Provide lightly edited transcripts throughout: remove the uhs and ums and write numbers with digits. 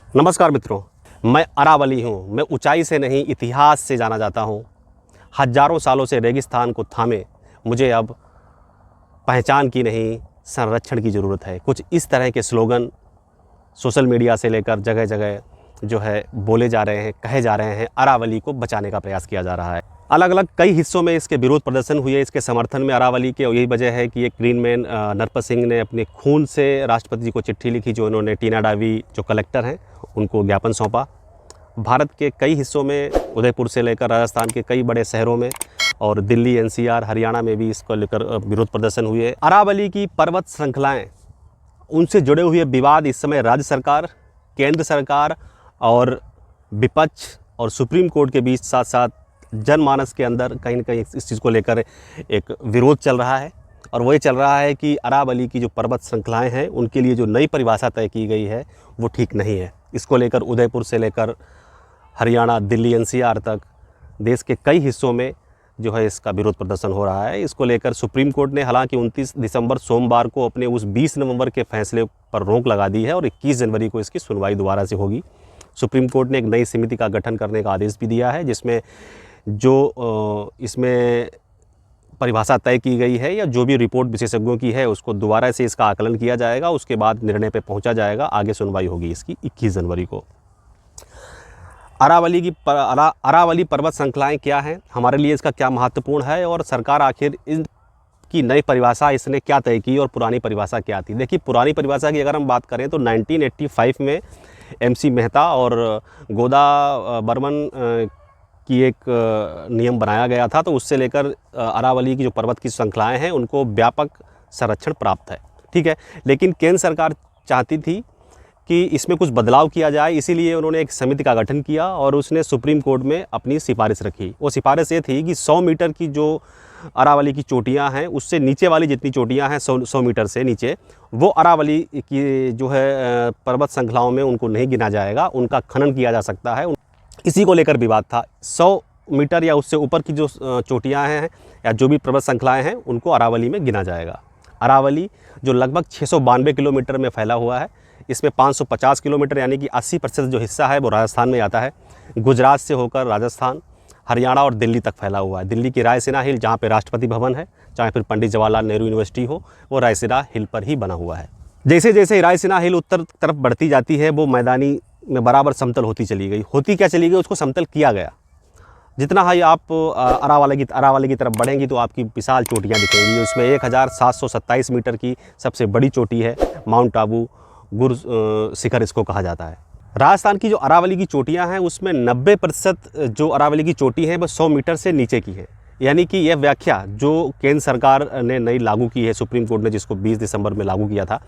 नमस्कार मित्रों, मैं अरावली हूँ। मैं ऊंचाई से नहीं इतिहास से जाना जाता हूँ। हजारों सालों से रेगिस्तान को थामे मुझे अब पहचान की नहीं संरक्षण की ज़रूरत है। कुछ इस तरह के स्लोगन सोशल मीडिया से लेकर जगह जगह जो है बोले जा रहे हैं, कहे जा रहे हैं। अरावली को बचाने का प्रयास किया जा रहा है। अलग अलग कई हिस्सों में इसके विरोध प्रदर्शन हुए इसके समर्थन में अरावली के। और यही वजह है कि एक ग्रीनमैन नरपत सिंह ने अपने खून से राष्ट्रपति जी को चिट्ठी लिखी, जो इन्होंने टीना डावी जो कलेक्टर हैं उनको ज्ञापन सौंपा। भारत के कई हिस्सों में, उदयपुर से लेकर राजस्थान के कई बड़े शहरों में और दिल्ली, एनसीआर, हरियाणा में भी इसको लेकर विरोध प्रदर्शन हुए। अरावली की पर्वत श्रृंखलाएँ, उनसे जुड़े हुए विवाद इस समय राज्य सरकार, केंद्र सरकार और विपक्ष और सुप्रीम कोर्ट के बीच, साथ साथ जनमानस के अंदर कहीं न कहीं इस चीज़ को लेकर एक विरोध चल रहा है। और वही चल रहा है कि अरावली की जो पर्वत श्रृंखलाएँ हैं उनके लिए जो नई परिभाषा तय की गई है वो ठीक नहीं है। इसको लेकर उदयपुर से लेकर हरियाणा, दिल्ली, एनसीआर तक देश के कई हिस्सों में जो है इसका विरोध प्रदर्शन हो रहा है। इसको लेकर सुप्रीम कोर्ट ने हालांकि 29 दिसंबर सोमवार को अपने उस 20 नवंबर के फैसले पर रोक लगा दी है और 21 जनवरी को इसकी सुनवाई दोबारा से होगी। सुप्रीम कोर्ट ने एक नई समिति का गठन करने का आदेश भी दिया है, जिसमें जो इसमें परिभाषा तय की गई है या जो भी रिपोर्ट विशेषज्ञों की है उसको दोबारा से इसका आकलन किया जाएगा। उसके बाद निर्णय पे पहुंचा जाएगा। आगे सुनवाई होगी इसकी 21 जनवरी को। अरावली पर्वत श्रृंखलाएँ क्या हैं, हमारे लिए इसका क्या महत्वपूर्ण है और सरकार आखिर इनकी नई परिभाषा इसने क्या तय की और पुरानी परिभाषा क्या थी। देखिए, पुरानी परिभाषा की अगर हम बात करें तो 1985 में MC मेहता और गोदा बर्मन की एक नियम बनाया गया था। तो उससे लेकर अरावली की जो पर्वत की श्रृंखलाएँ हैं उनको व्यापक संरक्षण प्राप्त है, ठीक है। लेकिन केंद्र सरकार चाहती थी कि इसमें कुछ बदलाव किया जाए, इसीलिए उन्होंने एक समिति का गठन किया और उसने सुप्रीम कोर्ट में अपनी सिफारिश रखी। वो सिफारिश ये थी कि 100 मीटर की जो अरावली की चोटियां हैं उससे नीचे वाली जितनी चोटियां हैं 100 मीटर से नीचे, वो अरावली की जो है पर्वत श्रृंखलाओं में उनको नहीं गिना जाएगा, उनका खनन किया जा सकता है। इसी को लेकर विवाद था। 100 मीटर या उससे ऊपर की जो चोटियाँ हैं या जो भी पर्वत श्रृंखलाएँ हैं उनको अरावली में गिना जाएगा। अरावली जो लगभग 692 किलोमीटर में फैला हुआ है, इसमें 550 किलोमीटर यानी कि 80% जो हिस्सा है वो राजस्थान में आता है। गुजरात से होकर राजस्थान, हरियाणा और दिल्ली तक फैला हुआ है। दिल्ली की रायसीना हिल, जहाँ पे राष्ट्रपति भवन है, चाहे फिर पंडित जवाहरलाल नेहरू यूनिवर्सिटी हो, वो रायसीना हिल पर ही बना हुआ है। जैसे जैसे रायसीना हिल उत्तर तरफ बढ़ती जाती है वो मैदानी में बराबर समतल होती चली गई। होती क्या चली गई, उसको समतल किया गया। जितना हाई आप अरावली की तरफ बढ़ेंगी तो आपकी विशाल चोटियाँ दिखेंगी। उसमें 1727 मीटर की सबसे बड़ी चोटी है माउंट आबू गुर शिखर, इसको कहा जाता है। राजस्थान की जो अरावली की चोटियाँ हैं उसमें 90% जो अरावली की चोटी है वो 100 मीटर से नीचे की है। यानी कि यह व्याख्या जो केंद्र सरकार ने नई लागू की है, सुप्रीम कोर्ट ने जिसको 20 दिसंबर में लागू किया था,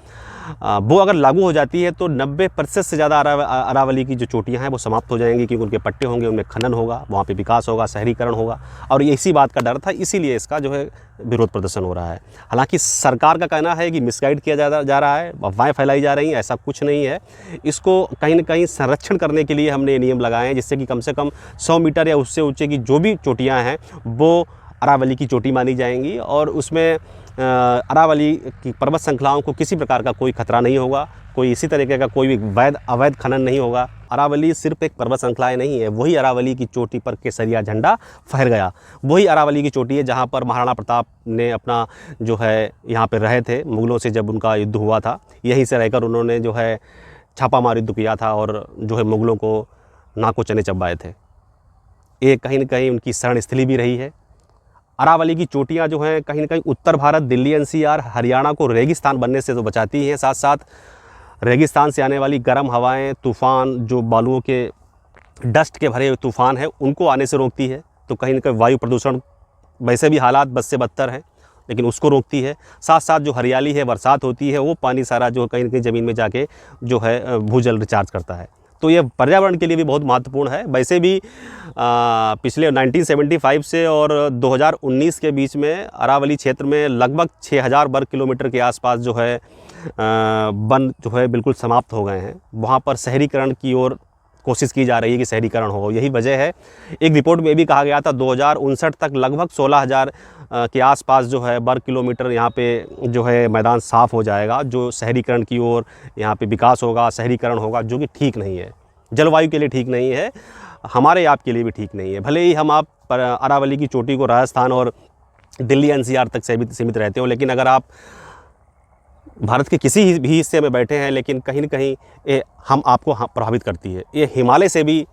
वो अगर लागू हो जाती है तो 90% से ज़्यादा अरावली की जो चोटियां हैं वो समाप्त हो जाएंगी, क्योंकि उनके पट्टे होंगे, उनमें खनन होगा, वहाँ पे विकास होगा, शहरीकरण होगा। और इसी बात का डर था, इसीलिए इसका जो है विरोध प्रदर्शन हो रहा है। हालांकि सरकार का कहना है कि मिसगाइड किया जा रहा है, अफवाहें फैलाई जा रही हैं, ऐसा कुछ नहीं है। इसको कहीं ना कहीं संरक्षण करने के लिए हमने ये नियम लगाए हैं, जिससे कि कम से कम 100 मीटर या उससे ऊँचे की जो भी चोटियाँ हैं वो अरावली की चोटी मानी जाएंगी और उसमें अरावली की पर्वत श्रृंखलाओं को किसी प्रकार का कोई खतरा नहीं होगा, कोई इसी तरीके का कोई भी अवैध खनन नहीं होगा। अरावली सिर्फ एक पर्वत श्रृंखलाएँ नहीं है, वही अरावली की चोटी पर केसरिया झंडा फहर गया। वही अरावली की चोटी है जहाँ पर महाराणा प्रताप ने अपना जो है यहाँ पर रहे थे मुग़लों से, जब उनका युद्ध हुआ था। यहीं से रहकर उन्होंने जो है छापामार युद्ध किया था और जो है मुग़लों को नाको चने चबाए थे। ये कहीं न कहीं उनकी शरण स्थली भी रही है। अरावली की चोटियाँ जो हैं कहीं न कहीं उत्तर भारत, दिल्ली, एनसीआर, हरियाणा को रेगिस्तान बनने से तो बचाती हैं, साथ साथ रेगिस्तान से आने वाली गर्म हवाएं, तूफ़ान, जो बालुओं के डस्ट के भरे हुए तूफ़ान हैं उनको आने से रोकती है। तो कहीं न कहीं वायु प्रदूषण, वैसे भी हालात बद से बदतर हैं, लेकिन उसको रोकती है। साथ साथ जो हरियाली है, बरसात होती है, वो पानी सारा जो कहीं न कहीं ज़मीन में जाके जो है भूजल रिचार्ज करता है। तो ये पर्यावरण के लिए भी बहुत महत्वपूर्ण है। वैसे भी पिछले 1975 से और 2019 के बीच में अरावली क्षेत्र में लगभग 6000 वर्ग किलोमीटर के आसपास जो है वन जो है बिल्कुल समाप्त हो गए हैं। वहाँ पर शहरीकरण की ओर कोशिश की जा रही है कि शहरीकरण हो। यही वजह है, एक रिपोर्ट में भी कहा गया था 2059 तक लगभग 16,000 के आसपास जो है वर्ग किलोमीटर यहाँ पे जो है मैदान साफ़ हो जाएगा, जो शहरीकरण की ओर यहाँ पे विकास होगा, शहरीकरण होगा, जो कि ठीक नहीं है, जलवायु के लिए ठीक नहीं है, हमारे आप के लिए भी ठीक नहीं है। भले ही हम आप अरावली की चोटी को राजस्थान और दिल्ली एनसीआर तक सीमित रहते हो, लेकिन अगर आप भारत के किसी भी हिस्से में बैठे हैं, लेकिन कहीं न कहीं ये हम आपको प्रभावित करती है। ये हिमालय से भी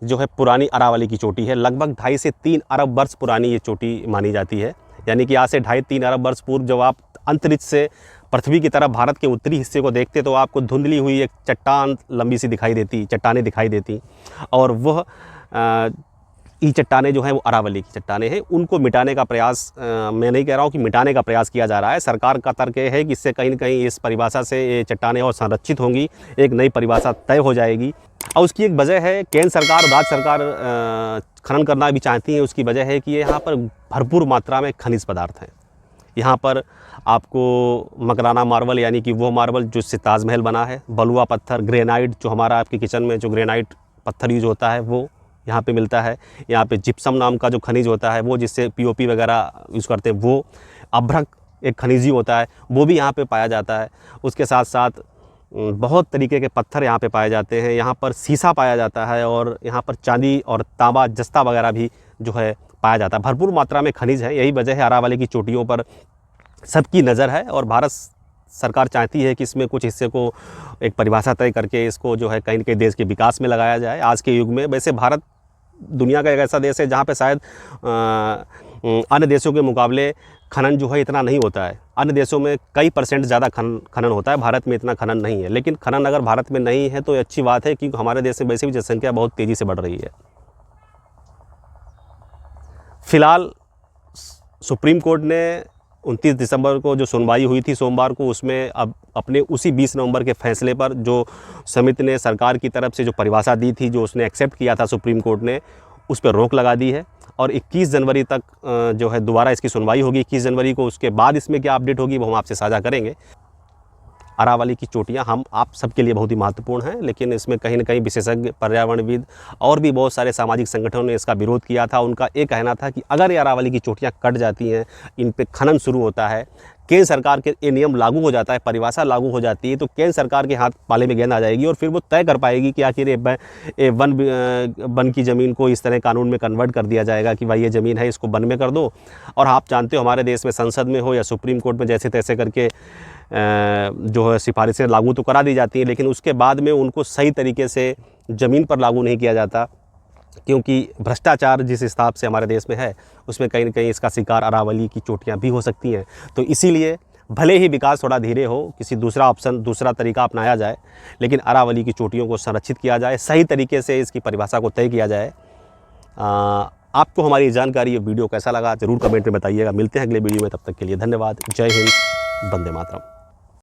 जो है पुरानी अरावली की चोटी है, लगभग 2.5 से 3 अरब वर्ष पुरानी ये चोटी मानी जाती है। यानी कि आज से 2.5-3 अरब वर्ष पूर्व जब आप अंतरिक्ष से पृथ्वी की तरफ भारत के उत्तरी हिस्से को देखते तो आपको धुंधली हुई एक चट्टान लंबी सी दिखाई देती, चट्टानें दिखाई देती, और वह ये चट्टानें जो हैं वो अरावली की चट्टानें हैं। उनको मिटाने का प्रयास, मैं नहीं कह रहा हूँ कि मिटाने का प्रयास किया जा रहा है, सरकार का तर्क ये है कि इससे कहीं न कहीं इस परिभाषा से ये चट्टानें और संरक्षित होंगी, एक नई परिभाषा तय हो जाएगी। और उसकी एक वजह है, केंद्र सरकार और राज्य सरकार खनन करना भी चाहती है। उसकी वजह है कि यहाँ पर भरपूर मात्रा में खनिज पदार्थ हैं। यहाँ पर आपको मकराना मार्बल, यानी कि वो मार्बल जिससे ताजमहल बना है, बलुआ पत्थर, ग्रेनाइट, जो हमारा आपके किचन में जो ग्रेनाइट पत्थर यूज होता है वो यहाँ पे मिलता है। यहाँ पे जिप्सम नाम का जो खनिज होता है वो जिससे पीओपी वगैरह यूज़ करते हैं, वो अभ्रक एक खनिज ही होता है, वो भी यहाँ पे पाया जाता है। उसके साथ साथ बहुत तरीके के पत्थर यहाँ पे पाए जाते हैं। यहाँ पर सीसा पाया जाता है और यहाँ पर चांदी और तांबा, जस्ता वगैरह भी जो है पाया जाता है। भरपूर मात्रा में खनिज है। यही वजह है अरावली की चोटियों पर सबकी नज़र है और भारत सरकार चाहती है कि इसमें कुछ हिस्से को एक परिभाषा तय करके इसको जो है कहीं न कहीं देश के विकास में लगाया जाए। आज के युग में वैसे भारत दुनिया का एक ऐसा देश है जहाँ पे शायद अन्य देशों के मुकाबले खनन जो है इतना नहीं होता है। अन्य देशों में कई % ज़्यादा खनन होता है, भारत में इतना खनन नहीं है। लेकिन खनन अगर भारत में नहीं है तो ये अच्छी बात है, क्योंकि हमारे देश में वैसे भी जनसंख्या बहुत तेज़ी से बढ़ रही है। फ़िलहाल सुप्रीम कोर्ट ने 29 दिसंबर को जो सुनवाई हुई थी सोमवार को, उसमें अब अपने उसी 20 नवंबर के फैसले पर जो समिति ने सरकार की तरफ से जो परिभाषा दी थी, जो उसने एक्सेप्ट किया था सुप्रीम कोर्ट ने, उस पर रोक लगा दी है और 21 जनवरी तक जो है दोबारा इसकी सुनवाई होगी। 21 जनवरी को उसके बाद इसमें क्या अपडेट होगी वो हम आपसे साझा करेंगे। अरावली की चोटियाँ हम आप सबके लिए बहुत ही महत्वपूर्ण हैं, लेकिन इसमें कहीं न कहीं विशेषज्ञ, पर्यावरणविद और भी बहुत सारे सामाजिक संगठनों ने इसका विरोध किया था। उनका ये कहना था कि अगर ये अरावली की चोटियाँ कट जाती हैं, इन पे खनन शुरू होता है, केंद्र सरकार के ये नियम लागू हो जाता है, परिभाषा लागू हो जाती है, तो केंद्र सरकार के हाथ पाले में गेंद आ जाएगी और फिर वो तय कर पाएगी कि आखिर ये वन की ज़मीन को इस तरह कानून में कन्वर्ट कर दिया जाएगा कि भाई ये ज़मीन है, इसको वन में कर दो। और आप जानते हो हमारे देश में संसद में हो या सुप्रीम कोर्ट में जैसे तैसे करके जो है सिफारिशें लागू तो करा दी जाती हैं, लेकिन उसके बाद में उनको सही तरीके से ज़मीन पर लागू नहीं किया जाता, क्योंकि भ्रष्टाचार जिस हिसाब से हमारे देश में है उसमें कहीं न कहीं इसका शिकार अरावली की चोटियाँ भी हो सकती हैं। तो इसीलिए भले ही विकास थोड़ा धीरे हो, किसी दूसरा ऑप्शन, दूसरा तरीका अपनाया जाए, लेकिन अरावली की चोटियों को संरक्षित किया जाए, सही तरीके से इसकी परिभाषा को तय किया जाए। आपको हमारी जानकारी, ये वीडियो कैसा लगा ज़रूर कमेंट में बताइएगा। मिलते हैं अगले वीडियो में, तब तक के लिए धन्यवाद। जय हिंद, वंदे मातरम।